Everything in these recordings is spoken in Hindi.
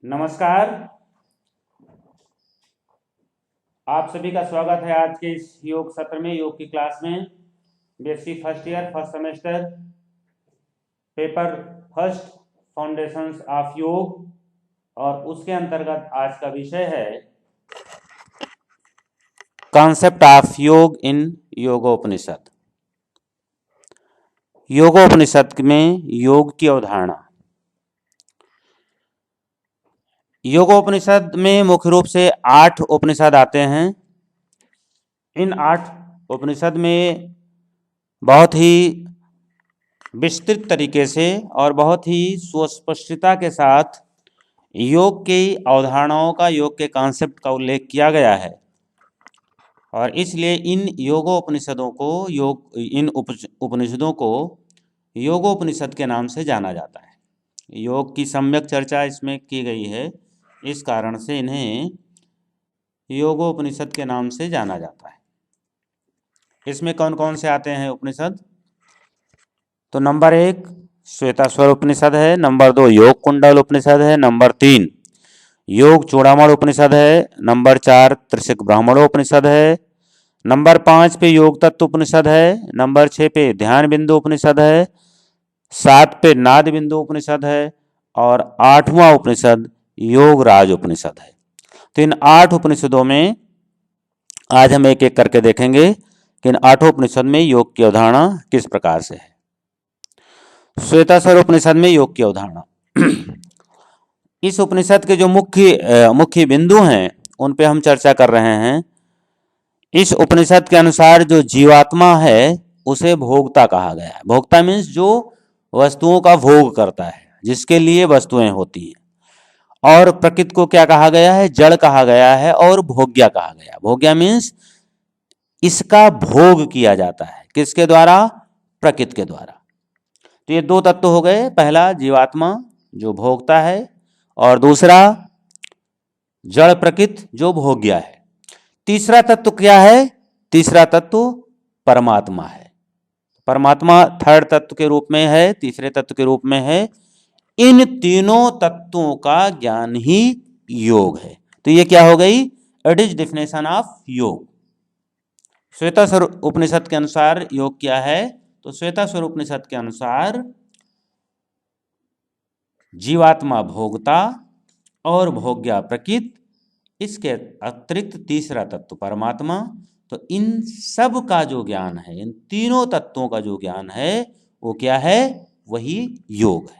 नमस्कार। आप सभी का स्वागत है आज के इस योग सत्र में, योग की क्लास में। BSc first year first semester paper first foundations of योग, और उसके अंतर्गत आज का विषय है कॉन्सेप्ट ऑफ योग इन योगोपनिषद। योगोपनिषद में योग की अवधारणा। योगोपनिषद में मुख्य रूप से 8 उपनिषद आते हैं। इन 8 उपनिषद में बहुत ही विस्तृत तरीके से और बहुत ही सुस्पष्टता के साथ योग की अवधारणाओं का, योग के कॉन्सेप्ट का उल्लेख किया गया है, और इसलिए इन योगोपनिषदों को उपनिषदों को योगोपनिषद के नाम से जाना जाता है। योग की सम्यक चर्चा इसमें की गई है, इस कारण से इन्हें योगोपनिषद के नाम से जाना जाता है। इसमें कौन कौन से आते हैं उपनिषद? तो नंबर 1 श्वेताश्वर उपनिषद है, नंबर 2 योग कुंडल उपनिषद है, नंबर 3 योग चूड़ामणि उपनिषद है, नंबर 4 त्रिशिक ब्राह्मणों उपनिषद है, नंबर 5 पे योग तत्व उपनिषद है, नंबर 6 पे ध्यान बिंदु उपनिषद है, 7 पे नाद बिंदु उपनिषद है, और 8वां उपनिषद योग राज उपनिषद है। तो इन 8 उपनिषदों में आज हम एक एक करके देखेंगे कि इन 8 उपनिषद में योग की अवधारणा किस प्रकार से है। श्वेताश्वर उपनिषद में योग की अवधारणा। इस उपनिषद के जो मुख्य बिंदु हैं उन पे हम चर्चा कर रहे हैं। इस उपनिषद के अनुसार जो जीवात्मा है उसे भोक्ता कहा गया है। भोक्ता मीन्स जो वस्तुओं का भोग करता है, जिसके लिए वस्तुएं होती हैं। और प्रकृति को क्या कहा गया है? जड़ कहा गया है, और भोग्या कहा गया। भोग्या मीन्स इसका भोग किया जाता है। किसके द्वारा? प्रकृति के द्वारा। तो ये 2 तत्व हो गए। पहला जीवात्मा जो भोगता है, और दूसरा जड़ प्रकृति जो भोग्या है। तीसरा तत्व क्या है? तीसरा तत्व परमात्मा है। परमात्मा थर्ड तत्व के रूप में है, तीसरे तत्व के रूप में है। इन तीनों तत्वों का ज्ञान ही योग है। तो ये क्या हो गई? इट इज डेफिनेशन ऑफ योग। श्वेताश्वर उपनिषद के अनुसार योग क्या है? तो श्वेताश्वर उपनिषद के अनुसार जीवात्मा भोगता और भोग्या प्रकृति, इसके अतिरिक्त तीसरा तत्व परमात्मा। तो इन सब का जो ज्ञान है, इन तीनों तत्वों का जो ज्ञान है, वो क्या है? वही योग है।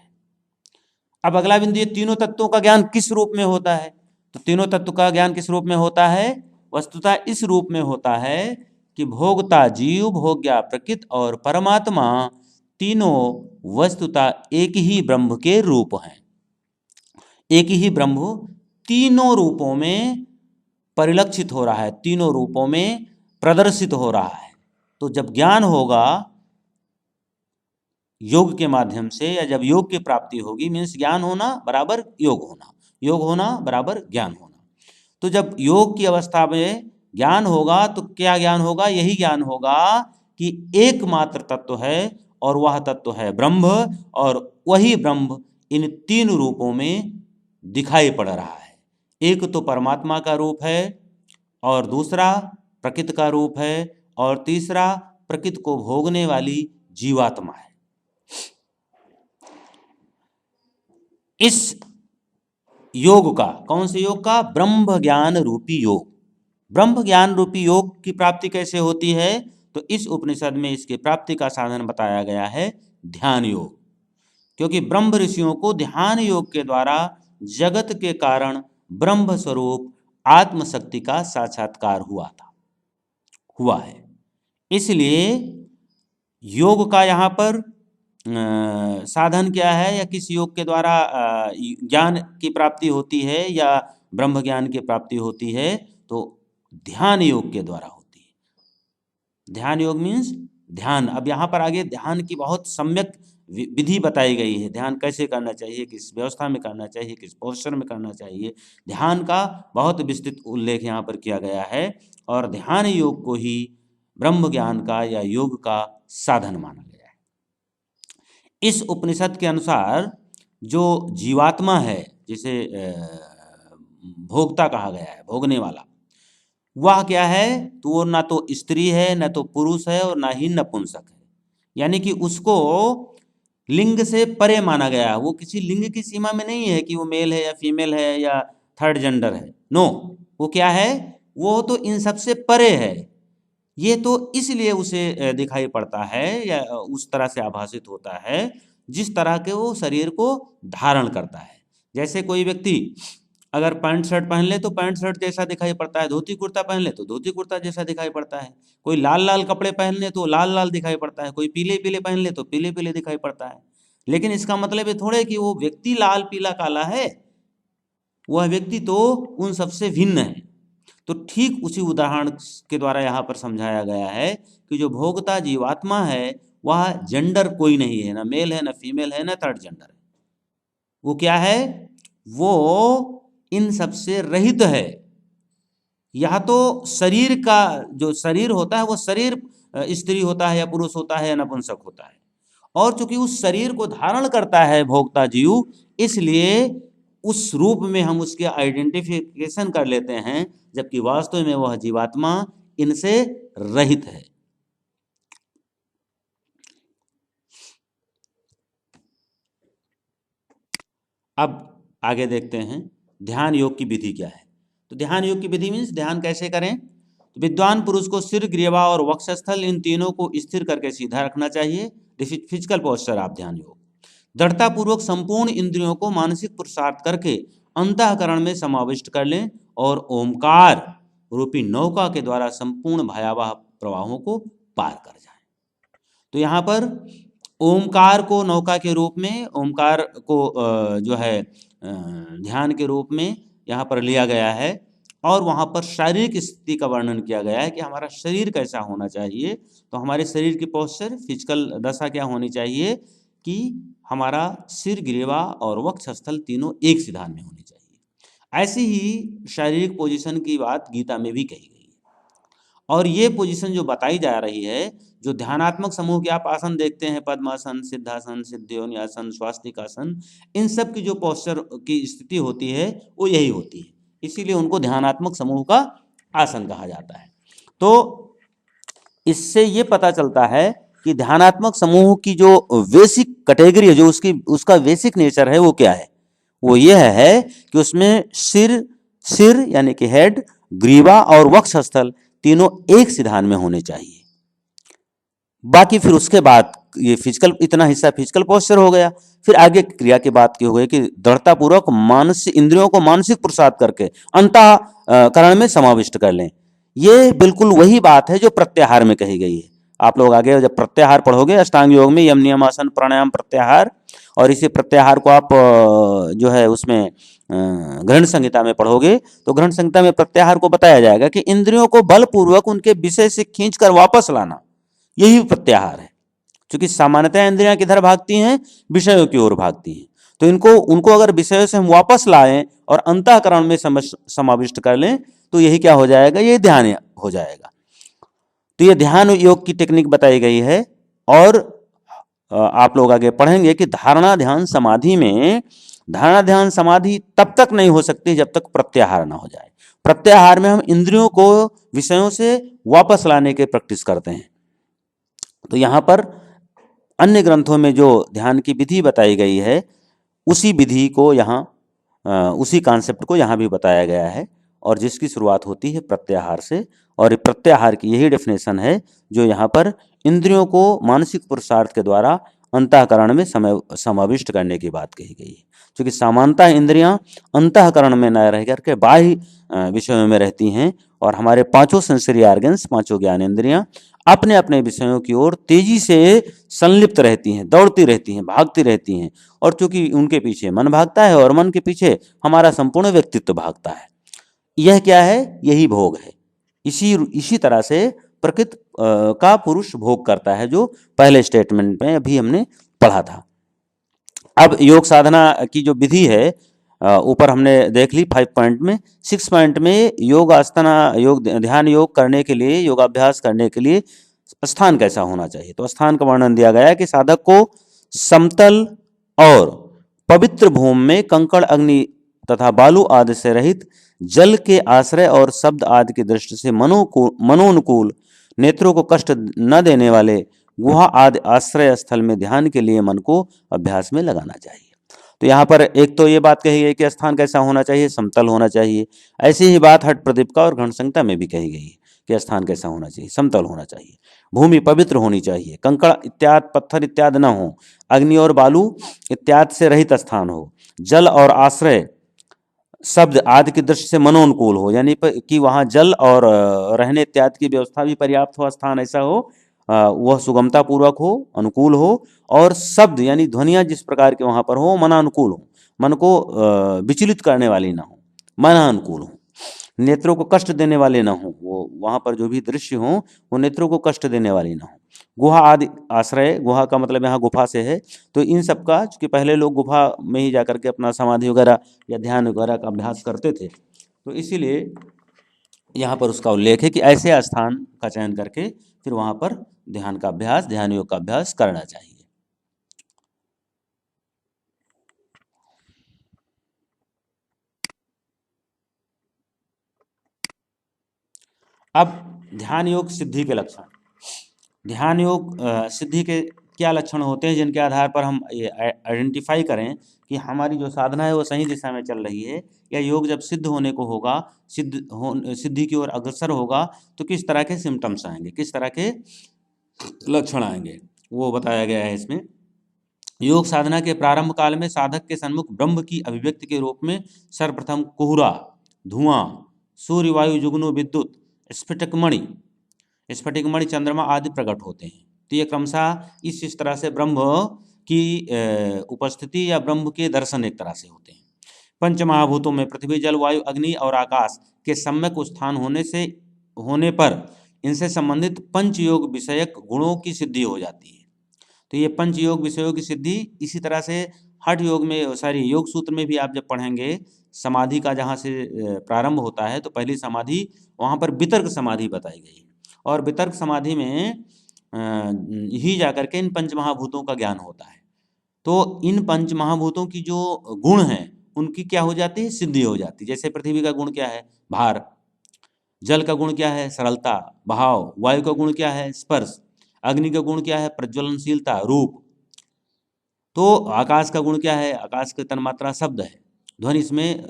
अब अगला बिंदु, ये तीनों तत्वों का ज्ञान किस रूप में होता है? तो तीनों तत्व का ज्ञान किस रूप में होता है? वस्तुतः इस रूप में होता है कि भोगता जीव, भोग्या प्रकृति और परमात्मा तीनों वस्तुतः एक ही ब्रह्म के रूप हैं। एक ही ब्रह्म तीनों रूपों में परिलक्षित हो रहा है, तीनों रूपों में प्रदर्शित हो रहा है। तो जब ज्ञान होगा योग के माध्यम से, या जब योग की प्राप्ति होगी, मीन्स ज्ञान होना बराबर योग होना, योग होना बराबर ज्ञान होना। तो जब योग की अवस्था में ज्ञान होगा तो क्या ज्ञान होगा? यही ज्ञान होगा कि एकमात्र तत्व है, और वह तत्व है ब्रह्म, और वही ब्रह्म इन 3 रूपों में दिखाई पड़ रहा है। एक तो परमात्मा का रूप है, और दूसरा प्रकृति का रूप है, और तीसरा प्रकृति को भोगने वाली जीवात्मा है। इस योग का, कौन से योग का? ब्रह्म ज्ञान रूपी योग। ब्रह्म ज्ञान रूपी योग की प्राप्ति कैसे होती है? तो इस उपनिषद में इसकी प्राप्ति का साधन बताया गया है ध्यान योग। क्योंकि ब्रह्म ऋषियों को ध्यान योग के द्वारा जगत के कारण ब्रह्म स्वरूप आत्मशक्ति का साक्षात्कार हुआ है। इसलिए योग का यहाँ पर साधन क्या है, या किस योग के द्वारा ज्ञान की प्राप्ति होती है, या ब्रह्म ज्ञान की प्राप्ति होती है? तो ध्यान योग के द्वारा होती है। ध्यान योग मीन्स ध्यान। अब यहाँ पर आगे ध्यान की बहुत सम्यक विधि बताई गई है। ध्यान कैसे करना चाहिए, किस व्यवस्था में करना चाहिए, किस पोस्चर में करना चाहिए, ध्यान का बहुत विस्तृत उल्लेख यहाँ पर किया गया है। और ध्यान योग को ही ब्रह्म ज्ञान का या योग का साधन माना गया है। इस उपनिषद के अनुसार जो जीवात्मा है, जिसे भोक्ता कहा गया है, भोगने वाला, वह क्या है, तो वो ना तो स्त्री है, ना तो पुरुष है, और ना ही नपुंसक है। यानी कि उसको लिंग से परे माना गया है। वो किसी लिंग की सीमा में नहीं है कि वो मेल है या फीमेल है या थर्ड जेंडर है। नो, वो क्या है, वो तो इन सब से परे है। ये तो इसलिए उसे दिखाई पड़ता है या उस तरह से आभासित होता है जिस तरह के वो शरीर को धारण करता है। जैसे कोई व्यक्ति अगर पैंट शर्ट पहन ले तो पैंट शर्ट जैसा दिखाई पड़ता है, धोती कुर्ता पहन ले तो धोती कुर्ता जैसा दिखाई पड़ता है, कोई लाल लाल कपड़े पहन ले तो लाल लाल दिखाई पड़ता है, कोई पीले पीले पहन ले तो पीले पीले दिखाई पड़ता है। लेकिन इसका मतलब ये थोड़े कि वो व्यक्ति लाल पीला काला है, वह व्यक्ति तो उन सबसे भिन्न है। तो ठीक उसी उदाहरण के द्वारा यहाँ पर समझाया गया है कि जो भोक्ता जीवात्मा है वह जेंडर कोई नहीं है, ना मेल है, ना फीमेल है, ना थर्ड जेंडर है। वो क्या है, वो इन सबसे रहित है। यह तो शरीर का जो शरीर होता है वो शरीर स्त्री होता है या पुरुष होता है या नपुंसक होता है, और चूंकि उस शरीर को धारण करता है भोक्ता जीव, इसलिए उस रूप में हम उसके आइडेंटिफिकेशन कर लेते हैं, जबकि वास्तव में वह जीवात्मा इनसे रहित है। अब आगे देखते हैं ध्यान योग की विधि क्या है। तो ध्यान योग की विधि मीन्स ध्यान कैसे करें। तो विद्वान पुरुष को सिर, ग्रीवा और वक्षस्थल इन तीनों को स्थिर करके सीधा रखना चाहिए। This is physical posture of ध्यान योग। दृढ़तापूर्वक संपूर्ण इंद्रियों को मानसिक पुरुषार्थ करके अंतःकरण में समाविष्ट कर लें और ओमकार रूपी नौका के द्वारा संपूर्ण भयावह प्रवाहों को पार कर जाएं। तो यहाँ पर ओमकार को नौका के रूप में, ओमकार को जो है ध्यान के रूप में यहाँ पर लिया गया है, और वहाँ पर शारीरिक स्थिति का वर्णन किया गया है कि हमारा शरीर कैसा होना चाहिए। तो हमारे शरीर की पोस्चर, फिजिकल दशा क्या होनी चाहिए कि हमारा सिर, ग्रीवा और वक्षस्थल तीनों एक सिधान में होनी चाहिए। ऐसी ही शारीरिक पोजीशन की बात गीता में भी कही गई है। और ये पोजीशन जो बताई जा रही है, जो ध्यानात्मक समूह के आप आसन देखते हैं, पद्मासन, सिद्धासन, सिद्धयोनियासन, स्वास्तिकासन, इन सब की जो पोस्चर की स्थिति होती है वो यही होती है, इसीलिए उनको ध्यानात्मक समूह का आसन कहा जाता है। तो इससे ये पता चलता है कि ध्यानात्मक समूह की जो बेसिक कैटेगरी है, जो उसका बेसिक नेचर है, वो क्या है, वो यह है कि उसमें सिर यानी कि हेड, ग्रीवा और वक्षस्थल तीनों एक सिधान में होने चाहिए। बाकी फिर उसके बाद ये फिजिकल, इतना हिस्सा फिजिकल पोस्चर हो गया। फिर आगे क्रिया की बात की हो गई कि दृढ़तापूर्वक मानसिक इंद्रियों को मानसिक पुरुषार्थ करके अंतःकरण में समाविष्ट कर लें। ये बिल्कुल वही बात है जो प्रत्याहार में कही गई है। आप लोग आगे जब प्रत्याहार पढ़ोगे अष्टांग योग में, यम, नियम, आसन, प्राणायाम, प्रत्याहार, और इसी प्रत्याहार को आप जो है उसमें ग्रहण संहिता में पढ़ोगे तो ग्रहण संहिता में प्रत्याहार को बताया जाएगा कि इंद्रियों को बलपूर्वक उनके विषय से खींचकर वापस लाना, यही प्रत्याहार है। क्योंकि सामान्यतः इंद्रियां किधर भागती हैं, विषयों की ओर भागती हैं। तो उनको अगर विषयों से हम वापस लाएं और अंतःकरण में समाविष्ट कर लें तो यही क्या हो जाएगा, ये ध्यान हो जाएगा। तो ये ध्यान योग की टेक्निक बताई गई है। और आप लोग आगे पढ़ेंगे कि धारणा ध्यान समाधि में, धारणा ध्यान समाधि तब तक नहीं हो सकती जब तक प्रत्याहार ना हो जाए। प्रत्याहार में हम इंद्रियों को विषयों से वापस लाने के प्रैक्टिस करते हैं। तो यहाँ पर अन्य ग्रंथों में जो ध्यान की विधि बताई गई है, उसी विधि को यहाँ उसी कॉन्सेप्ट को यहाँ भी बताया गया है, और जिसकी शुरुआत होती है प्रत्याहार से। और प्रत्याहार की यही डेफिनेशन है जो यहाँ पर इंद्रियों को मानसिक पुरुषार्थ के द्वारा अंतःकरण में समाविष्ट करने की बात कही गई है। क्योंकि सामान्यतः इंद्रियां अंतःकरण में न रह करके बाह्य विषयों में रहती हैं, और हमारे पांचों सेंसरी ऑर्गन्स, पांचों ज्ञानेंद्रियां अपने अपने विषयों की ओर तेजी से संलिप्त रहती हैं, दौड़ती रहती हैं, भागती रहती हैं। और चूंकि उनके पीछे मन भागता है और मन के पीछे हमारा संपूर्ण व्यक्तित्व भागता है। यह क्या है, यही भोग है। इसी तरह से प्रकृति का पुरुष भोग करता है, जो पहले स्टेटमेंट में अभी हमने पढ़ा था। अब योग साधना की जो विधि है ऊपर हमने देख ली 5 पॉइंट में। 6 पॉइंट में योग आसना, योग ध्यान योग करने के लिए, योगाभ्यास करने के लिए स्थान कैसा होना चाहिए। तो स्थान का वर्णन दिया गया है कि साधक को समतल और पवित्र भूमि में कंकड़ अग्नि तथा बालू आदि से रहित, जल के आश्रय और शब्द आदि की दृष्टि से मनोनुकूल, नेत्रों को कष्ट न देने वाले गुहा आदि आश्रय स्थल में ध्यान के लिए मन को अभ्यास में लगाना चाहिए। तो यहाँ पर एक तो ये बात कही गई कि स्थान कैसा होना चाहिए, समतल होना चाहिए। ऐसी ही बात हठ प्रदीप और घन संहिता में भी कही गई है कि स्थान कैसा होना चाहिए, समतल होना चाहिए, भूमि पवित्र होनी चाहिए, कंकड़ इत्यादि पत्थर इत्यादि न हो, अग्नि और बालू इत्यादि से रहित स्थान हो, जल और आश्रय शब्द आदि की दृष्टि से मनोनुकूल हो, यानी कि वहाँ जल और रहने इत्यादि की व्यवस्था भी पर्याप्त हो, स्थान ऐसा हो वह सुगमता पूर्वक हो, अनुकूल हो, और शब्द यानी ध्वनियाँ जिस प्रकार के वहाँ पर हो मनानुकूल हो, मन को विचलित करने वाली ना हो, मनानुकूल हो, नेत्रों को कष्ट देने वाले ना हो, वो वहाँ पर जो भी दृश्य हो वो नेत्रों को कष्ट देने वाली ना हो। गुहा आदि आश्रय, गुहा का मतलब यहाँ गुफा से है, तो इन सब का, चूँकि पहले लोग गुफा में ही जाकर के अपना समाधि वगैरह या ध्यान वगैरह का अभ्यास करते थे, तो इसीलिए यहाँ पर उसका उल्लेख है कि ऐसे स्थान का चयन करके फिर वहाँ पर ध्यान का अभ्यास, ध्यान योग का अभ्यास करना चाहिए। अब ध्यान योग सिद्धि के लक्षण। ध्यान योग सिद्धि के क्या लक्षण होते हैं जिनके आधार पर हम ये आइडेंटिफाई करें कि हमारी जो साधना है वो सही दिशा में चल रही है, या योग जब सिद्ध होने को होगा, सिद्धि की ओर अग्रसर होगा, तो किस तरह के सिम्टम्स आएंगे, किस तरह के लक्षण आएंगे, वो बताया गया है इसमें। योग साधना के प्रारंभ काल में साधक के सन्मुख ब्रह्म की अभिव्यक्ति के रूप में सर्वप्रथम कोहरा, धुआं, सूर्य, वायु, जुगनू, विद्युत, स्फटिकमणि, चंद्रमा आदि प्रकट होते हैं। तो ये क्रमशः इस तरह से ब्रह्म की उपस्थिति या ब्रह्म के दर्शन एक तरह से होते हैं। पंच महाभूतों में पृथ्वी, जल, वायु, अग्नि और आकाश के सम्यक उत्थान होने पर इनसे संबंधित पंच योग विषयक गुणों की सिद्धि हो जाती है। तो ये पंच योग विषयों की सिद्धि इसी तरह से हठ योग में, सॉरी योग सूत्र में भी आप जब पढ़ेंगे, समाधि का जहाँ से प्रारंभ होता है तो पहली समाधि वहाँ पर वितर्क समाधि बताई गई, और वितर्क समाधि में ही जाकर के इन पंच महाभूतों का ज्ञान होता है। तो इन पंच महाभूतों की जो गुण हैं उनकी क्या हो जाती है, सिद्धि हो जाती है। जैसे पृथ्वी का गुण क्या है, भार, जल का गुण क्या है, सरलता, बहाव, वायु का गुण क्या है, स्पर्श, अग्नि का गुण क्या है, प्रज्वलनशीलता, रूप, तो आकाश का गुण क्या है, आकाश की तन्मात्रा शब्द है, ध्वनि इसमें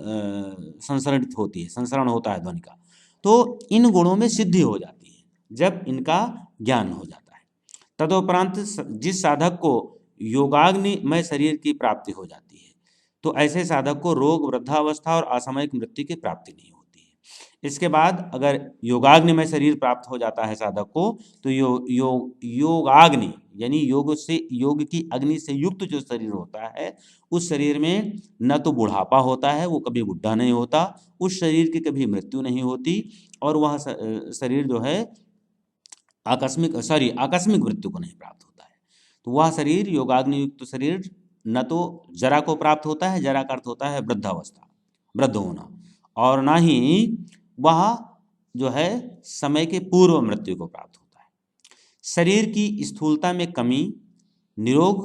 संसरणित होती है, संसरण होता है ध्वनि का। तो इन गुणों में सिद्धि हो जाती है जब इनका ज्ञान हो जाता है। तदुपरांत जिस साधक को योगाग्निमय शरीर की प्राप्ति हो जाती है, तो ऐसे साधक को रोग, वृद्धावस्था और असामयिक मृत्यु की प्राप्ति नहीं होती है। इसके बाद अगर योगाग्निमय शरीर प्राप्त हो जाता है साधक को, तो योगाग्नि यानी योग की अग्नि से युक्त जो शरीर होता है, उस शरीर में न तो बुढ़ापा होता है, वो कभी बुढ़ा नहीं होता, उस शरीर की कभी मृत्यु नहीं होती, और वह शरीर जो है आकस्मिक मृत्यु को नहीं प्राप्त होता है। तो वह शरीर, योगाग्नि युक्त शरीर, न तो जरा को प्राप्त होता है, जरा का अर्थ होता है वृद्धावस्था, वृद्ध होना, और ना ही वह जो है समय के पूर्व मृत्यु को प्राप्त होता है। शरीर की स्थूलता में कमी, निरोग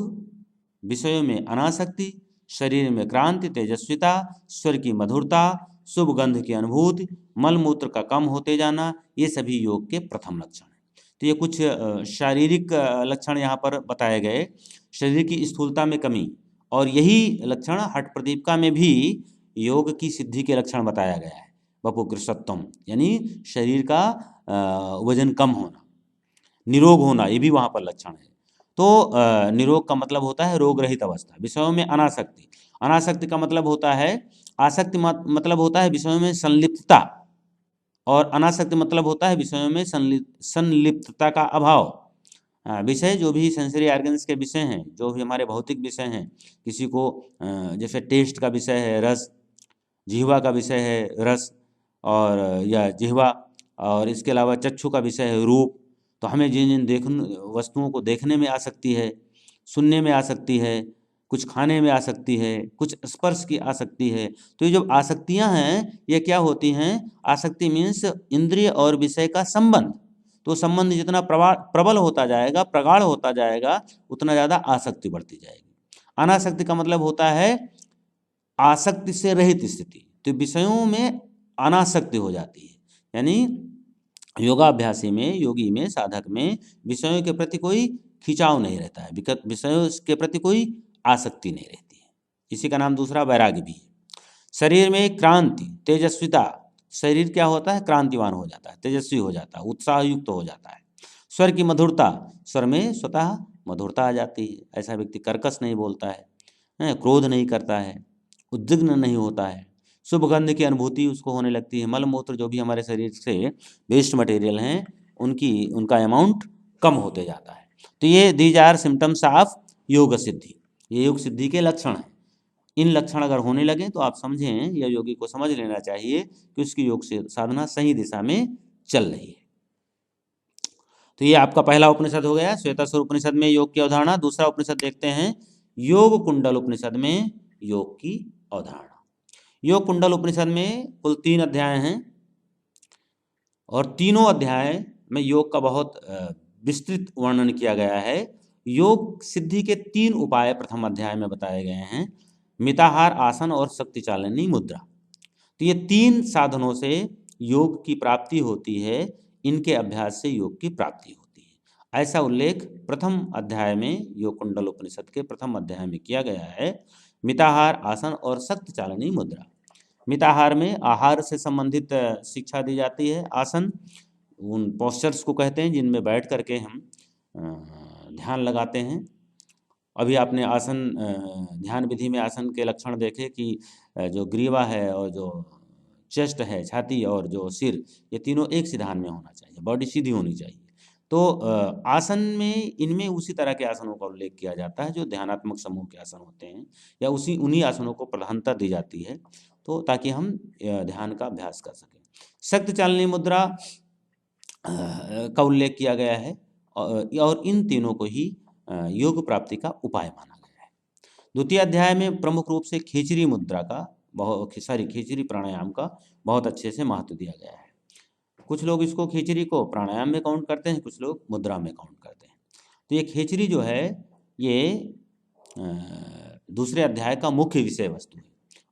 विषयों में अनासक्ति, शरीर में क्रांति, तेजस्विता, स्वर की मधुरता, शुभ गंध की अनुभूति, मलमूत्र का कम होते जाना, ये सभी योग के प्रथम लक्षण हैं। तो ये कुछ शारीरिक लक्षण यहाँ पर बताए गए। शरीर की स्थूलता में कमी, और यही लक्षण हठ प्रदीपिका में भी योग की सिद्धि के लक्षण बताया गया है। वपुकृशत्वम यानी शरीर का वजन कम होना, निरोग होना, ये भी वहाँ पर लक्षण है। तो निरोग का मतलब होता है रोग रहित अवस्था, विषयों में अनासक्ति, अनासक्ति का मतलब होता है, आसक्ति मतलब होता है विषयों में संलिप्तता, और अनासक्ति मतलब होता है विषयों में संलिप्तता का अभाव। विषय जो भी सेंसरी ऑर्गन्स के विषय हैं, जो भी हमारे भौतिक विषय हैं, किसी को जैसे टेस्ट का विषय है रस, जिह्वा का विषय है रस और या जिह्वा, और इसके अलावा चक्षु का विषय है रूप। तो हमें जिन जिन वस्तुओं को देखने में आ सकती है, सुनने में आ सकती है, कुछ खाने में आ सकती है, कुछ स्पर्श की आ सकती है। तो ये जो आसक्तियां हैं ये क्या होती हैं, आसक्ति मीन्स इंद्रिय और विषय का संबंध। तो संबंध जितना प्रबल होता जाएगा, प्रगाढ़ होता जाएगा, उतना ज़्यादा आसक्ति बढ़ती जाएगी। अनासक्ति का मतलब होता है आसक्ति से रहित स्थिति। तो विषयों में अनासक्ति हो जाती है, यानी योगाभ्यासी में, योगी में, साधक में विषयों के प्रति कोई खिंचाव नहीं रहता है, विषयों के प्रति कोई आसक्ति नहीं रहती है। इसी का नाम दूसरा वैराग्य भी है। शरीर में क्रांति, तेजस्विता, शरीर क्या होता है, क्रांतिवान हो जाता है, तेजस्वी हो जाता है, उत्साह युक्त हो जाता है। स्वर की मधुरता, स्वर में स्वतः मधुरता आ जाती है, ऐसा व्यक्ति कर्कश नहीं बोलता है, क्रोध नहीं करता है, उद्विग्न नहीं होता है। शुभ गंध की अनुभूति उसको होने लगती है। मल मूत्र जो भी हमारे शरीर से वेस्ट मटेरियल हैं उनका अमाउंट कम होते जाता है। तो ये दीज आर सिम्टम्स ऑफ योग सिद्धि, ये योग सिद्धि के लक्षण हैं। इन लक्षण अगर होने लगे तो आप समझें या योगी को समझ लेना चाहिए कि उसकी योग से साधना सही दिशा में चल रही है। तो ये आपका पहला उपनिषद हो गया, श्वेतासुर उपनिषद में योग की अवधारणा। दूसरा उपनिषद देखते हैं, योग कुंडल उपनिषद में योग की अवधारणा। योग कुंडल उपनिषद में कुल 3 अध्याय हैं और तीनों अध्याय में योग का बहुत विस्तृत वर्णन किया गया है। योग सिद्धि के 3 उपाय प्रथम अध्याय में बताए गए हैं, मिताहार, आसन और शक्ति चालनी मुद्रा। तो ये 3 साधनों से योग की प्राप्ति होती है, इनके अभ्यास से योग की प्राप्ति होती है, ऐसा उल्लेख प्रथम अध्याय में, योग कुंडल उपनिषद के प्रथम अध्याय में किया गया है। मिताहार, आसन और शक्ति चालनी मुद्रा। मिताहार में आहार से संबंधित शिक्षा दी जाती है। आसन उन पोस्चर्स को कहते हैं जिनमें बैठ करके हम ध्यान लगाते हैं। अभी आपने आसन ध्यान विधि में आसन के लक्षण देखे कि जो ग्रीवा है और जो चेस्ट है, छाती और जो सिर, ये तीनों एक सिधान में होना चाहिए, बॉडी सीधी होनी चाहिए। तो आसन में इनमें उसी तरह के आसनों का उल्लेख किया जाता है जो ध्यानात्मक समूह के आसन होते हैं, या उन्हीं आसनों को प्रधानता दी जाती है, तो ताकि हम ध्यान का अभ्यास कर सकें। शक्ति चालनी मुद्रा का उल्लेख किया गया है और इन तीनों को ही योग प्राप्ति का उपाय माना गया है। द्वितीय अध्याय में प्रमुख रूप से खिचड़ी मुद्रा का खिचड़ी प्राणायाम का बहुत अच्छे से महत्व दिया गया है। कुछ लोग इसको खिचड़ी को प्राणायाम में काउंट करते हैं, कुछ लोग मुद्रा में काउंट करते हैं। तो ये खिचड़ी जो है ये दूसरे अध्याय का मुख्य विषय वस्तु है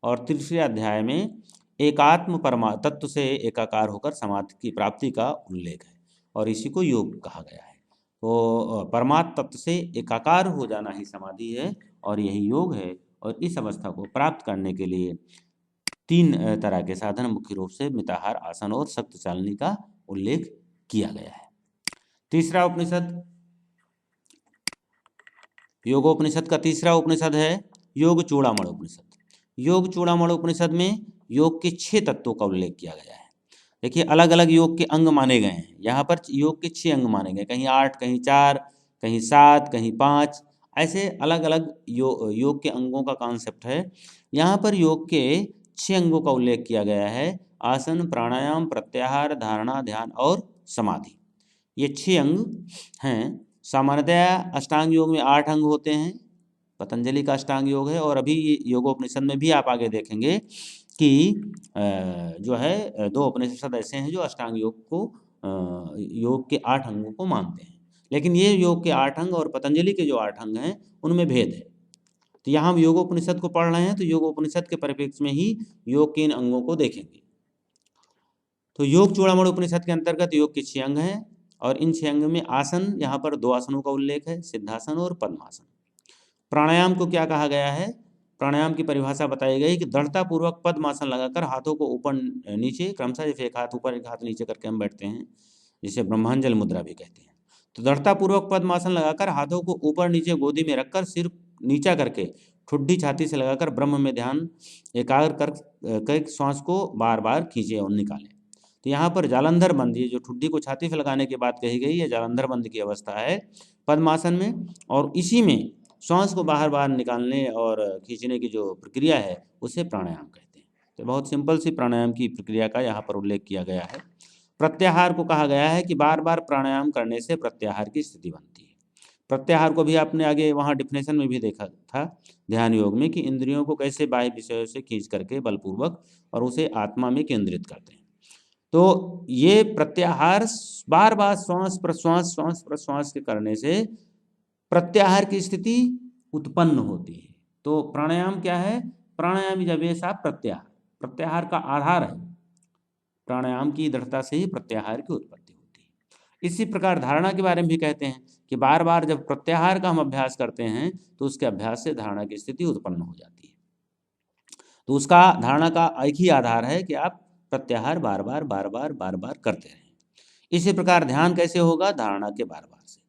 और तीसरे अध्याय में एकात्म परमा तत्व से एकाकार होकर समाधि की प्राप्ति का उल्लेख है और इसी को योग कहा गया है। तो परमात्म तत्व से एकाकार हो जाना ही समाधि है और यही योग है। और इस अवस्था को प्राप्त करने के लिए 3 तरह के साधन, मुख्य रूप से मिताहार, आसन और शक्ति चालनी का उल्लेख किया गया है। तीसरा उपनिषद, योगोपनिषद का तीसरा उपनिषद है योग चूड़ामणि उपनिषद। योग चूड़ामणि उपनिषद में योग के 6 तत्वों का उल्लेख किया गया है। देखिए, अलग अलग योग के अंग माने गए हैं। यहाँ पर योग के 6 अंग माने गए, कहीं 8, कहीं 4, कहीं 7, कहीं 5, ऐसे अलग अलग योग के अंगों का कॉन्सेप्ट है। यहाँ पर योग के 6 अंगों का उल्लेख किया गया है, आसन, प्राणायाम, प्रत्याहार, धारणा, ध्यान और समाधि। ये 6 अंग हैं। सामान्यतया अष्टांग योग में 8 अंग होते हैं, पतंजलि का अष्टांग योग है, और अभी योगोपनिषद में भी आप आगे देखेंगे कि जो है 2 उपनिषद ऐसे हैं जो अष्टांग योग को योग के 8 अंगों को मानते हैं। लेकिन ये योग के 8 अंग और पतंजलि के जो 8 अंग हैं उनमें भेद है। तो यहाँ हम योगोपनिषद को पढ़ रहे हैं तो योगोपनिषद के परिप्रेक्ष्य में ही योग के इन अंगों को देखेंगे। तो योग चूड़ामणि उपनिषद के अंतर्गत योग के 6 अंग हैं और इन 6 अंग में आसन, यहाँ पर 2 आसनों का उल्लेख है, सिद्धासन और पद्मासन। प्राणायाम को क्या कहा गया है? प्राणायाम की परिभाषा बताई गई कि दृढ़तापूर्वक पद्मासन लगाकर हाथों को ऊपर नीचे क्रमशः, जैसे एक हाथ ऊपर एक हाथ नीचे करके हम बैठते हैं, जिसे ब्रह्मांजल मुद्रा भी कहते हैं। तो दृढ़तापूर्वक पद्मासन लगाकर हाथों को ऊपर नीचे गोदी में रखकर सिर नीचा करके ठुड्डी छाती से लगाकर ब्रह्म में ध्यान एकाग्र कर श्वास को बार बार खींचे और निकालें। तो यहाँ पर जालंधर बंद, ये जो ठुड्डी को छाती से लगाने की बात कही गई है, जालंधर बंद की अवस्था है पद्मासन में, और इसी में श्वास को बाहर बाहर निकालने और खींचने की जो प्रक्रिया है उसे प्राणायाम कहते हैं। तो बहुत सिंपल सी प्राणायाम की प्रक्रिया का यहाँ पर उल्लेख किया गया है। प्रत्याहार को कहा गया है कि बार बार प्राणायाम करने से प्रत्याहार की स्थिति बनती है। प्रत्याहार को भी आपने आगे वहाँ डिफिनेशन में भी देखा था ध्यान योग में, कि इंद्रियों को कैसे बाह्य विषयों से खींच करके बलपूर्वक और उसे आत्मा में केंद्रित करते हैं। तो ये प्रत्याहार बार बार श्वास प्रश्वास के करने से प्रत्याहार की स्थिति उत्पन्न होती है। तो प्राणायाम क्या है? प्राणायाम जवेशा प्रत्याहार, प्रत्याहार का आधार है। प्राणायाम की दृढ़ता से ही प्रत्याहार की उत्पत्ति होती है। इसी प्रकार धारणा के बारे में भी कहते हैं कि बार बार जब प्रत्याहार का हम अभ्यास करते हैं तो उसके अभ्यास से धारणा की स्थिति उत्पन्न हो जाती है। तो उसका धारणा का एक ही आधार है कि आप प्रत्याहार बार बार बार बार बार बार करते रहें। इसी प्रकार ध्यान कैसे होगा? धारणा के बार बार से।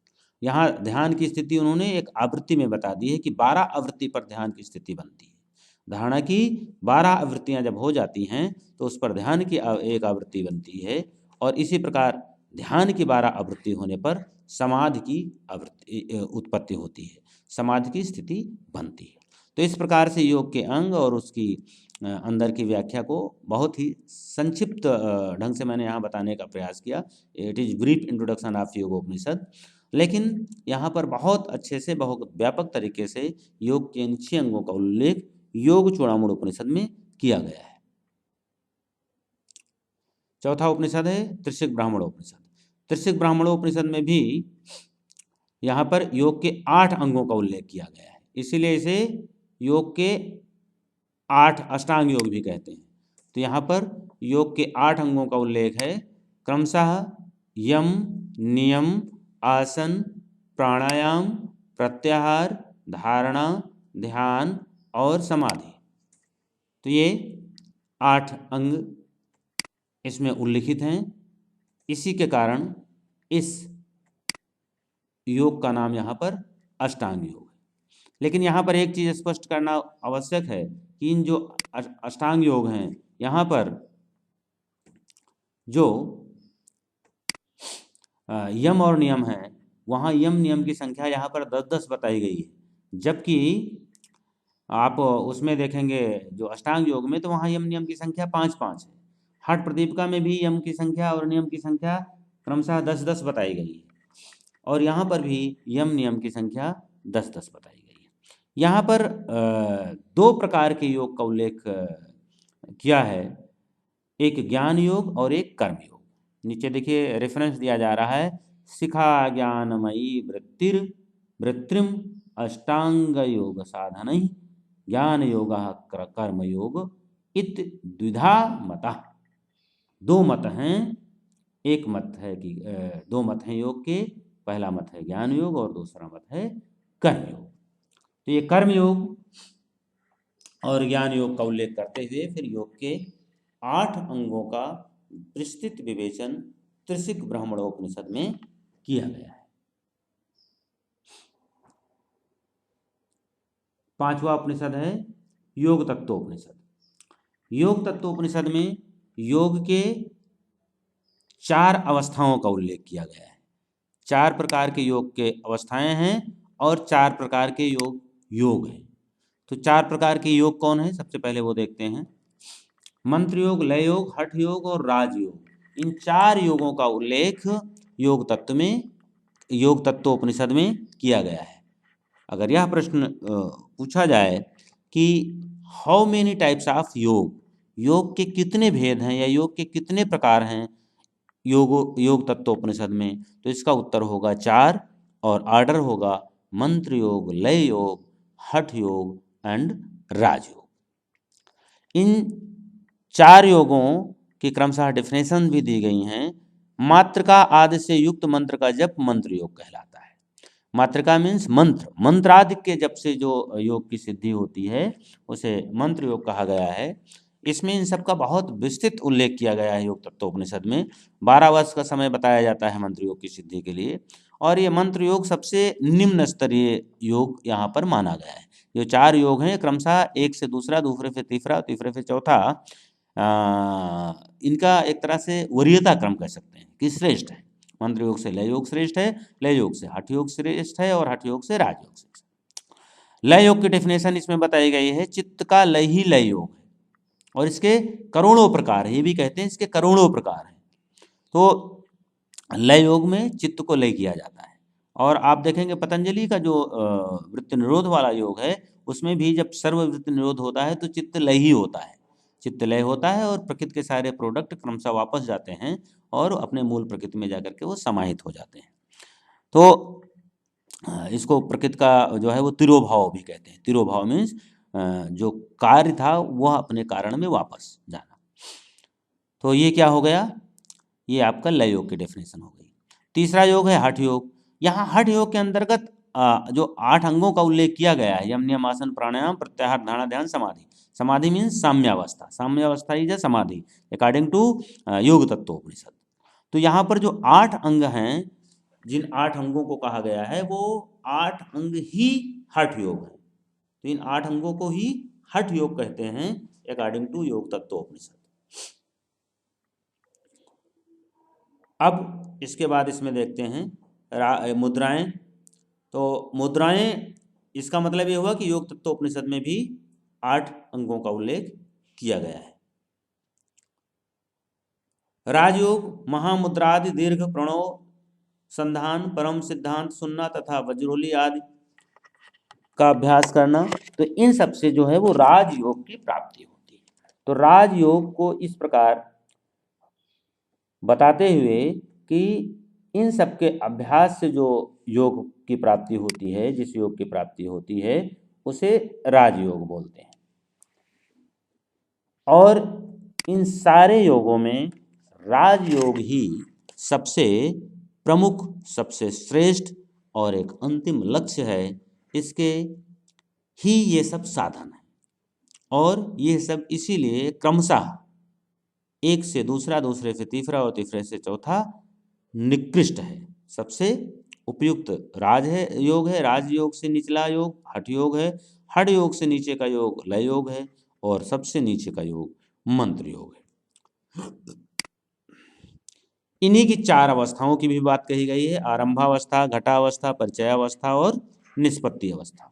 यहाँ ध्यान की स्थिति उन्होंने एक आवृत्ति में बता दी है कि 12 आवृत्ति पर ध्यान की स्थिति बनती है। धारणा की 12 आवृत्तियां जब हो जाती हैं तो उस पर ध्यान की एक आवृत्ति बनती है, और इसी प्रकार ध्यान की 12 आवृत्ति होने पर समाधि की आवृत्ति उत्पत्ति होती है, समाधि की स्थिति बनती है। तो इस प्रकार से योग के अंग और उसकी अंदर की व्याख्या को बहुत ही संक्षिप्त ढंग से मैंने यहाँ बताने का प्रयास किया। It is brief introduction of Yogopanishad. लेकिन यहाँ पर बहुत अच्छे से, बहुत व्यापक तरीके से योग के इन 6 अंगों का उल्लेख योग चूड़ामणि उपनिषद में किया गया है। चौथा उपनिषद है त्रिशिक ब्राह्मणोपनिषद। त्रिशिक ब्राह्मणोपनिषद में भी यहाँ पर योग के 8 अंगों का उल्लेख किया गया है, इसीलिए इसे योग के 8 अष्टांग योग भी कहते हैं। तो यहाँ पर योग के 8 अंगों का उल्लेख है, क्रमशः यम, नियम, आसन, प्राणायाम, प्रत्याहार, धारणा, ध्यान और समाधि। तो ये 8 अंग इसमें उल्लिखित हैं। इसी के कारण इस योग का नाम यहाँ पर अष्टांग योग है। लेकिन यहाँ पर एक चीज़ स्पष्ट करना आवश्यक है कि इन जो अष्टांग योग हैं, यहाँ पर जो यम और नियम है, वहाँ यम नियम की संख्या यहाँ पर 10-10 बताई गई है, जबकि आप उसमें देखेंगे जो अष्टांग योग में, तो वहाँ यम नियम की संख्या 5-5 है। हठ प्रदीपिका में भी यम की संख्या और नियम की संख्या क्रमशः 10-10 बताई गई है, और यहाँ पर भी यम नियम की संख्या 10-10 बताई गई है। यहाँ पर 2 प्रकार के योग का उल्लेख किया है, एक ज्ञान योग और एक कर्म योग। नीचे देखिए रेफरेंस दिया जा रहा है, शिखा ज्ञानमयी वृत्तिम अष्टांग योग साधन ज्ञान योग कर्म योग इत द्विधा मता। 2 मत हैं, एक मत है कि 2 मत हैं योग के, पहला मत है ज्ञान योग और दूसरा मत है कर्म योग। तो ये कर्म योग और ज्ञान योग का उल्लेख करते हुए फिर योग के 8 अंगों का विस्तृत विवेचन त्रिशिक ब्राह्मणोपनिषद में किया गया है। 5वां उपनिषद है योग तत्वोपनिषद। योग तत्वोपनिषद में योग के 4 अवस्थाओं का उल्लेख किया गया है। 4 प्रकार के योग के अवस्थाएं हैं और 4 प्रकार के योग हैं। तो 4 प्रकार के योग कौन है? सबसे पहले वो देखते हैं। मंत्र योग, लय योग, हठ योग और राजयोग। इन 4 योगों का उल्लेख योग तत्वोपनिषद में किया गया है। अगर यह प्रश्न पूछा जाए कि हाउ मेनी टाइप्स ऑफ योग के कितने भेद हैं या योग के कितने प्रकार हैं योग तत्वोपनिषद में, तो इसका उत्तर होगा 4, और ऑर्डर होगा मंत्र योग, लय योग, हठ योग एंड राजयोग। इन 4 योगों की क्रमशः डेफिनेशन भी दी गई हैं। मातृका आदि से युक्त मंत्र का जप मंत्र योग कहलाता है। मातृका मीन्स मंत्रादि के जप से जो योग की सिद्धि होती है उसे मंत्र योग कहा गया है। इसमें इन सब का बहुत विस्तृत उल्लेख किया गया है योग तत्वोपनिषद में। 12 वर्ष का समय बताया जाता है मंत्र योग की सिद्धि के लिए, और ये मंत्र योग सबसे निम्न स्तरीय योग यहाँ पर माना गया है। जो 4 योग हैं क्रमशः एक से दूसरा, दूसरे से तीसरा, तीसरे से चौथा, इनका एक तरह से वरीयता क्रम कह सकते हैं कि श्रेष्ठ है। मंत्र योग से लय योग श्रेष्ठ है, लय योग से हठ योग श्रेष्ठ है, और हठ योग से राजयोग श्रेष्ठ है। लय योग की डेफिनेशन इसमें बताई गई है, चित्त का लय ही लय योग है, और इसके करोड़ों प्रकार है। ये भी कहते हैं इसके करोड़ों प्रकार हैं। तो लय योग में चित्त को लय किया जाता है, और आप देखेंगे पतंजलि का जो वृत्ति निरोध वाला योग है उसमें भी जब सर्ववृत्ति निरोध होता है तो चित्त लय ही होता है। चित्त लय होता है और प्रकृति के सारे प्रोडक्ट क्रमशः वापस जाते हैं और अपने मूल प्रकृति में जाकर के वो समाहित हो जाते हैं। तो इसको प्रकृति का जो है वो तिरोभाव भी कहते हैं। तिरोभाव मीन्स जो कार्य था वह अपने कारण में वापस जाना। तो ये क्या हो गया, ये आपका लय योग की डेफिनेशन हो गई। तीसरा योग है हठ योग। यहाँ हठ योग के अंतर्गत जो 8 अंगों का उल्लेख किया गया है, यम नियम आसन प्राणायाम प्रत्याहार धारणा ध्यान समाधि। समाधि मीन्स साम्यावस्था, साम्यावस्था इज अ समाधि अकॉर्डिंग टू योग तत्वोपनिषद। तो यहाँ पर जो 8 अंग हैं, जिन 8 अंगों को कहा गया है वो 8 अंग ही हठ योग है। तो इन 8 अंगों को ही हठ योग कहते हैं अकॉर्डिंग टू योग तत्वोपनिषद। अब इसके बाद इसमें देखते हैं मुद्राएं। तो मुद्राएं, इसका मतलब ये हुआ कि योग तत्वोपनिषद में भी 8 अंगों का उल्लेख किया गया है। राजयोग महामुद्रादि दीर्घ प्रणव संधान परम सिद्धांत सुनना तथा वज्रोली आदि का अभ्यास करना। तो इन सब से जो है वो राजयोग की प्राप्ति होती है। तो राजयोग को इस प्रकार बताते हुए कि इन सब के अभ्यास से जो योग की प्राप्ति होती है, जिस योग की प्राप्ति होती है उसे राजयोग बोलते हैं। और इन सारे योगों में राजयोग ही सबसे प्रमुख, सबसे श्रेष्ठ और एक अंतिम लक्ष्य है। इसके ही ये सब साधन है और ये सब इसीलिए क्रमशः एक से दूसरा, दूसरे से तीसरा और तीसरे से चौथा निकृष्ट है। सबसे उपयुक्त योग है, राजयोग से निचला योग हठ योग है, हठ योग से नीचे का योग लय योग है और सबसे नीचे का योग मंत्र योग है। इन्हीं की 4 अवस्थाओं की भी बात कही गई है, आरंभावस्था, घटावस्था, परिचयावस्था और निष्पत्ति अवस्था।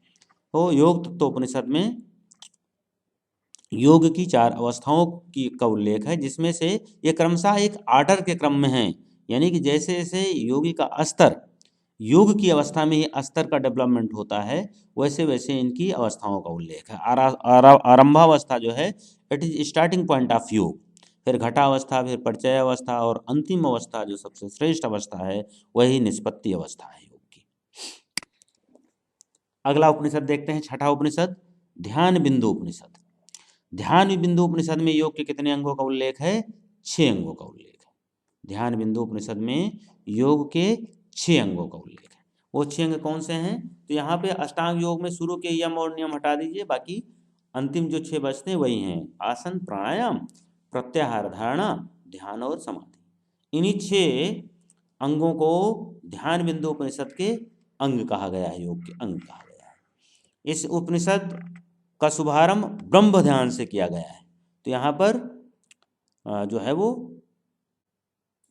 तो योग तत्वोपनिषद में योग की 4 अवस्थाओं की का उल्लेख है, जिसमें से ये क्रमशः एक आर्डर के क्रम में है। यानी कि जैसे जैसे योगी का स्तर, योग की अवस्था में ही स्तर का डेवलपमेंट होता है, वैसे वैसे इनकी अवस्थाओं का उल्लेख है। आरंभावस्था जो है it is starting point of योग, फिर घटावस्था, फिर परिचय अवस्था और अंतिम अवस्था जो सबसे श्रेष्ठ अवस्था है वही निष्पत्ति अवस्था है योग की। अगला उपनिषद देखते हैं, छठा उपनिषद ध्यान बिंदु उपनिषद। ध्यान बिंदु उपनिषद में योग के कितने अंगों का उल्लेख है? 6 अंगों का उल्लेख है। ध्यान बिंदु उपनिषद में योग के 6 अंगों का उल्लेख है। वो 6 अंग कौन से हैं? तो यहाँ पे अष्टांग योग में शुरू के यम और नियम हटा दीजिए, बाकी अंतिम जो 6 बचते हैं वही हैं आसन प्राणायाम प्रत्याहार धारणा ध्यान और समाधि। इन्हीं 6 अंगों को ध्यान बिंदु उपनिषद के अंग कहा गया है, योग के अंग कहा गया है। इस उपनिषद का शुभारंभ ब्रह्म ध्यान से किया गया है। तो यहाँ पर जो है वो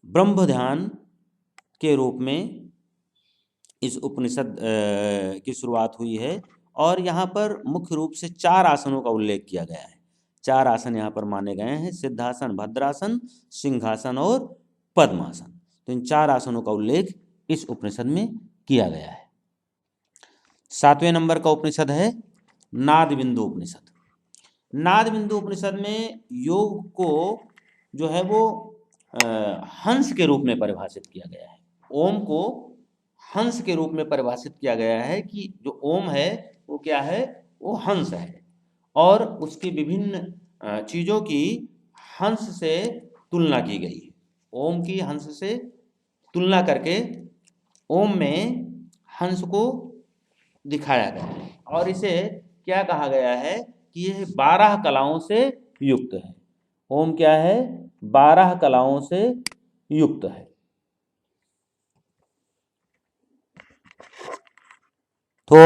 ब्रह्म ध्यान के रूप में इस उपनिषद की शुरुआत हुई है और यहाँ पर मुख्य रूप से 4 आसनों का उल्लेख किया गया है। 4 आसन यहाँ पर माने गए हैं, सिद्धासन, भद्रासन, सिंहासन और पद्मासन। तो इन 4 आसनों का उल्लेख इस उपनिषद में किया गया है। 7वें नंबर का उपनिषद है नाद बिंदु उपनिषद। नाद बिंदु उपनिषद में योग को जो है वो हंस के रूप में परिभाषित किया गया है। ओम को हंस के रूप में परिभाषित किया गया है कि जो ओम है वो क्या है? वो हंस है और उसकी विभिन्न चीज़ों की हंस से तुलना की गई है। ओम की हंस से तुलना करके ओम में हंस को दिखाया गया है और इसे क्या कहा गया है कि यह 12 कलाओं से युक्त है। ओम क्या है? 12 कलाओं से युक्त है। तो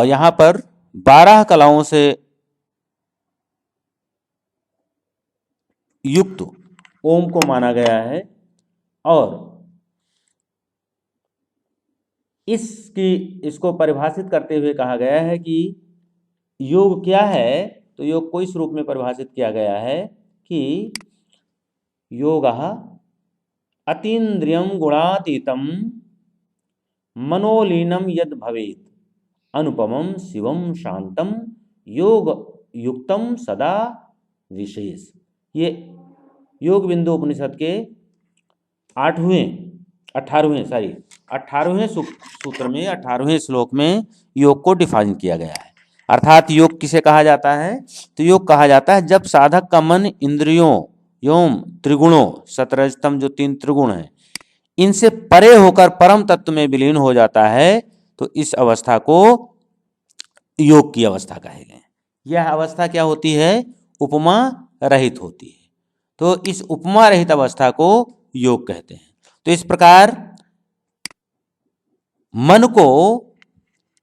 यहाँ पर 12 कलाओं से युक्त ओम को माना गया है और इसको परिभाषित करते हुए कहा गया है कि योग क्या है? तो योग को इस रूप में परिभाषित किया गया है कि योगः अतीन्द्रियं गुणातीतं मनोलीनं यद भवेत् अनुपमं शिवम शांतम योग युक्तम सदा विशेष। ये योग बिंदु उपनिषद के 18वें 18वें सूत्र में 18वें श्लोक में योग को डिफाइन किया गया है। अर्थात योग किसे कहा जाता है? तो योग कहा जाता है जब साधक का मन इंद्रियों एवं त्रिगुणों, सतरजतम जो 3 त्रिगुण हैं, इनसे परे होकर परम तत्व में विलीन हो जाता है, तो इस अवस्था को योग की अवस्था कहेंगे। यह अवस्था क्या होती है? उपमा रहित होती है। तो इस उपमा रहित अवस्था को योग कहते हैं। तो इस प्रकार मन को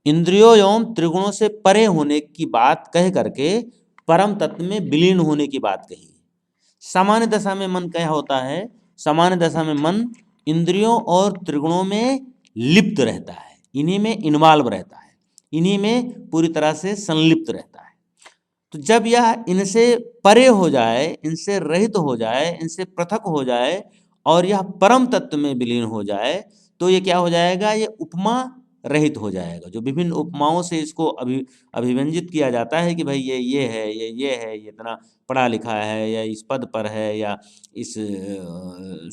इंद्रियों एवं त्रिगुणों से परे होने की बात कह करके परम तत्व में विलीन होने की बात कही। सामान्य दशा में मन क्या होता है? सामान्य दशा में मन इंद्रियों और त्रिगुणों में लिप्त रहता है, इन्हीं में इन्वॉल्व रहता है, इन्हीं में पूरी तरह से संलिप्त रहता है। तो जब यह इनसे परे हो जाए, इनसे रहित हो जाए, इनसे पृथक हो जाए और यह परम तत्व में विलीन हो जाए, तो ये क्या हो जाएगा? ये उपमा रहित हो जाएगा। जो विभिन्न उपमाओं से इसको अभिव्यंजित किया जाता है कि भाई ये है, ये है, ये इतना पढ़ा लिखा है, या इस पद पर है, या इस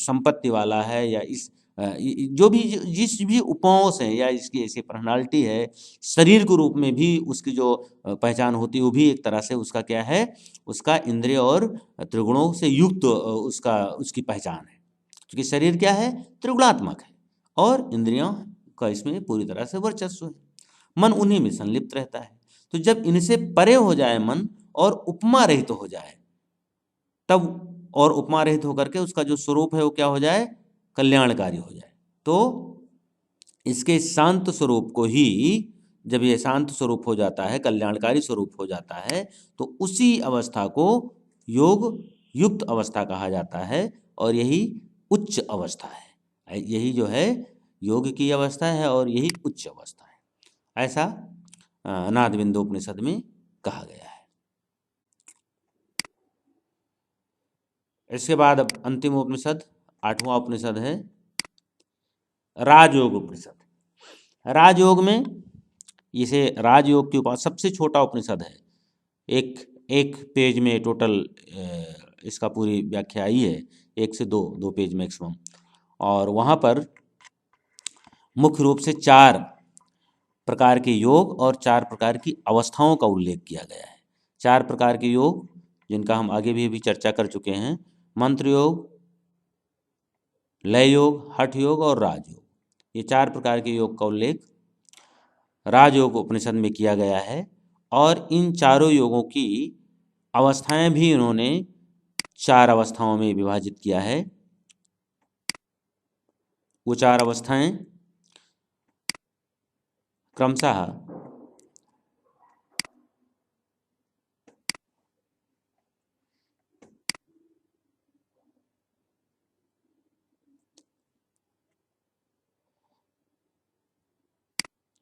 संपत्ति वाला है, या इस जो भी जिस भी उपमाओं से, या इसकी ऐसी पर्सनालिटी है, शरीर के रूप में भी उसकी जो पहचान होती है वो भी एक तरह से उसका क्या है? उसका इंद्रिय और त्रिगुणों से युक्त उसकी पहचान है। क्योंकि शरीर क्या है? त्रिगुणात्मक है और इंद्रियों का इसमें पूरी तरह से वर्चस्व है। मन उन्हीं में संलिप्त रहता है। तो जब इनसे परे हो जाए मन और उपमा रहित हो जाए, तब और उपमा रहित होकर के उसका जो स्वरूप है वो क्या हो जाए? कल्याणकारी हो जाए। तो इसके शांत स्वरूप को ही, जब ये शांत स्वरूप हो जाता है, कल्याणकारी स्वरूप हो जाता है, तो उसी अवस्था को योग युक्त अवस्था कहा जाता है और यही उच्च अवस्था है। यही जो है योग की अवस्था है और यही उच्च अवस्था है, ऐसा नादबिंदु उपनिषद में कहा गया है। इसके बाद अब अंतिम उपनिषद 8वां उपनिषद है राजयोग उपनिषद। राजयोग में, इसे राजयोग के ऊपर सबसे छोटा उपनिषद है। एक पेज में टोटल इसका पूरी व्याख्या आई है, 1 से 2 पेज मैक्सिमम। और वहाँ पर मुख्य रूप से 4 प्रकार के योग और 4 प्रकार की अवस्थाओं का उल्लेख किया गया है। 4 प्रकार के योग जिनका हम आगे भी चर्चा कर चुके हैं: मंत्र योग, लय योग, हठ योग और राजयोग। ये 4 प्रकार के योग का उल्लेख राजयोग उपनिषद में किया गया है। और इन चारों योगों की अवस्थाएं भी इन्होंने 4 अवस्थाओं में विभाजित किया है। वो 4 अवस्थाएं क्रमशः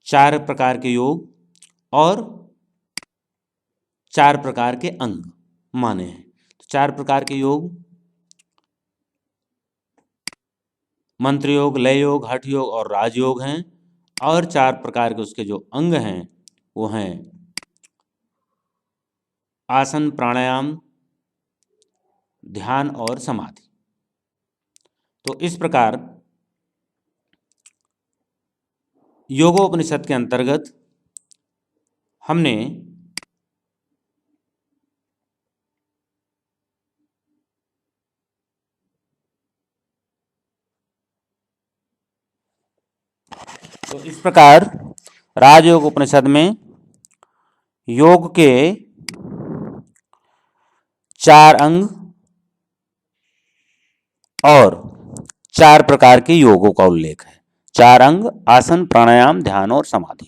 चार प्रकार के योग और 4 प्रकार के अंग माने हैं। तो 4 प्रकार के योग मंत्र योग, लय योग, हठ योग और राजयोग हैं। और 4 प्रकार के उसके जो अंग हैं वो हैं आसन, प्राणायाम, ध्यान और समाधि। तो इस प्रकार योगोपनिषद के अंतर्गत हमने इस प्रकार राजयोग उपनिषद में योग के 4 अंग और 4 प्रकार के योगों का उल्लेख है। 4 अंग: आसन, प्राणायाम, ध्यान और समाधि।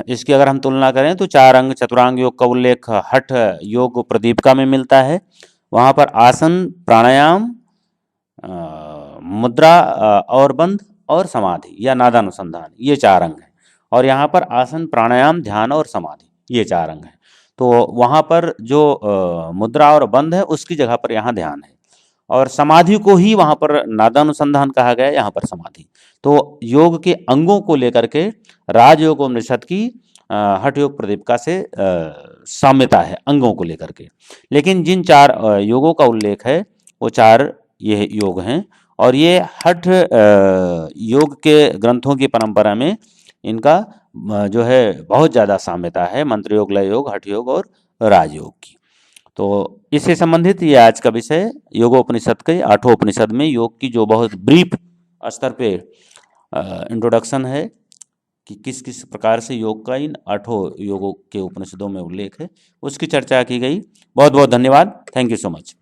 इसकी अगर हम तुलना करें तो 4 अंग चतुरांग योग का उल्लेख हठ योग प्रदीपिका में मिलता है। वहाँ पर आसन, प्राणायाम, मुद्रा और बंध और समाधि या नादानुसंधान, ये 4 अंग हैं। और यहाँ पर आसन, प्राणायाम, ध्यान और समाधि, ये 4 अंग हैं। तो वहाँ पर जो मुद्रा और बंध है उसकी जगह पर यहाँ ध्यान है, और समाधि को ही वहाँ पर नादानुसंधान कहा गया, यहाँ पर समाधि। तो योग के अंगों को लेकर के राजयोग उपनिषद की हठ योग प्रदीपिका से साम्यता है अंगों को लेकर के। लेकिन जिन 4 योगों का उल्लेख है वो 4 ये योग हैं और ये हठ योग के ग्रंथों की परंपरा में इनका जो है बहुत ज़्यादा साम्यता है, मंत्र योग, लय योग, हठ योग और राजयोग की। तो इससे संबंधित ये आज का विषय योगोपनिषद के 8 उपनिषद में योग की जो बहुत ब्रीफ स्तर पे इंट्रोडक्शन है कि किस किस प्रकार से योग का इन 8 योगों के उपनिषदों में उल्लेख है, उसकी चर्चा की गई। बहुत बहुत धन्यवाद। Thank you so much.